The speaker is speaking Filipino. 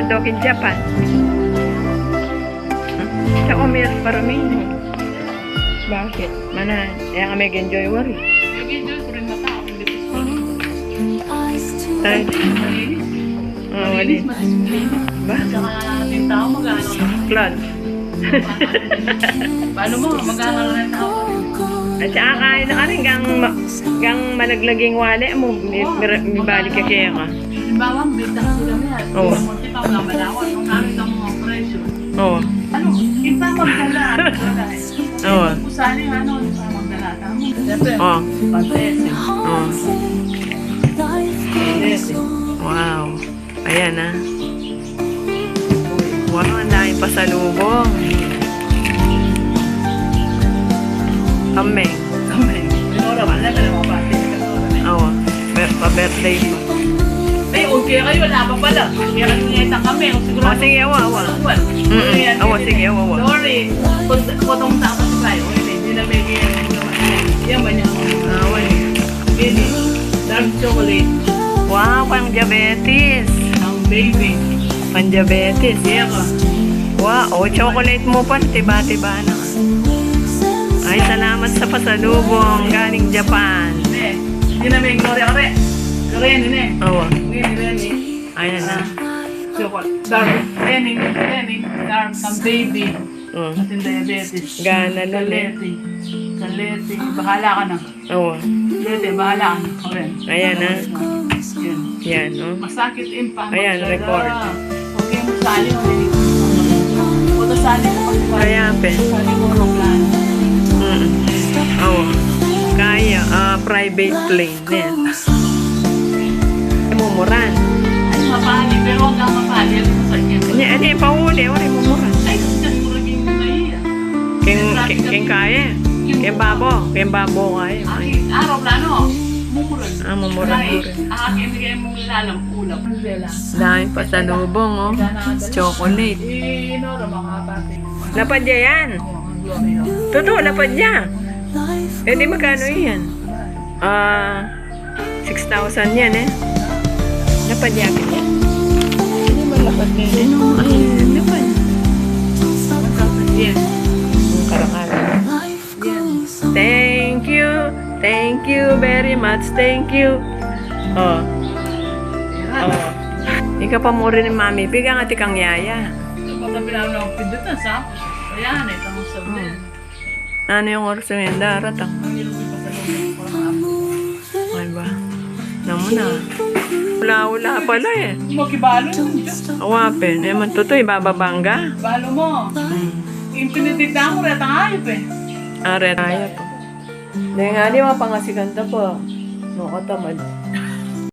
Dokin Japan. Sa umiras para minyo. Bakit? Mana, kaya kami enjoy worry. Nag-enjoy ko rin na tao. Hindi ko sa Tayo. Wali. Ba? Saka yung tao mag-ano. Flood. Paano mo? Mag-ano rin tao. At saka kain na ka rin gang malaglaging wali mo. May balik ka kaya ka. Halimbawa, bigta ka sila niya. Oo. Munti pa mga malawat. Nung namin ang mga presyo. Oo. Ano? Kita magdala. Oo. Usali nga ano. Kita magdala. Tama. Siyempre. Oo. Pantese. Oo. Pantese. Wow. Ayan ah. Wow, ang dami pasalubong. Kami. Kami. Minora, wala ka naman pa. Oo. Pa-birthday pa. Ay, okay kayo. Wala pa pala. Kaya kanilita kami. Oh, sige, awa. Awa, sige, awa. Sorry. Potong sa ako sa kayo. Hindi na may yan ba niya? Awa eh. Ini. Dark chocolate. Wow, pang diabetes. Ang baby. Pang diabetes. Yeah ka. Wow, oh, chocolate mo pa. Tiba-tiba na. Ay, salamat sa pasalubong. Galing Japan. Hindi na may kore-kore. Kore, hindi. Awa. Hindi. Ayan na. Chocolate. Dark. Any. Dark. Ang baby. At yung diabetes. Gana na Kalete. Bahala ka na. Awa. Kalete, bahala ka na. Kore. Ayan na. Yan. Yan, oh. Masakit pa. Ayan, record. Okay, masali mo. Puto sali mo. Kaya, pe. Sali mo, Rockland. Oo. Kaya, private plane. Yan. Mumuran. Ay, mapali. Pero huwag kang mapali. Ano yung pauli? Wala yung mumuran. Ay, kasi muraging mo na iya. King kaya. King babo kaya. Aeroplano. Mumuran. Mumuran. Akin, bigay mong lalang ulap. Daming pasalubong, oh. Chocolate. Inora, makapati. Lapad niya yan. Totoo, lapad niya. Eh, di magkano yan? 6,000 yan, eh. Lapad niya yan. Hindi ba lapad niya yan? Ay, lapad. Yes. Ang karangalan. Thank you. Thank you very much. Thank you. Oh. Oh. Ikaw pa mo rin ni Mami. Bigyan nga tikang yaya. Kapag pinawala akong pindutan sa ayan, itang sabi. Ano yung oras ng daratang? Ang nilubig pa sa loob. Ay ba? Namu na. Wala pala eh. Magkibalo yun. Awapin. Eh man totoo, ibababangga. Balo mo. Yung pinitita mo, retang ayop eh. Are tayo po. Dahil nga di mga pangasiganda po. No, katamad.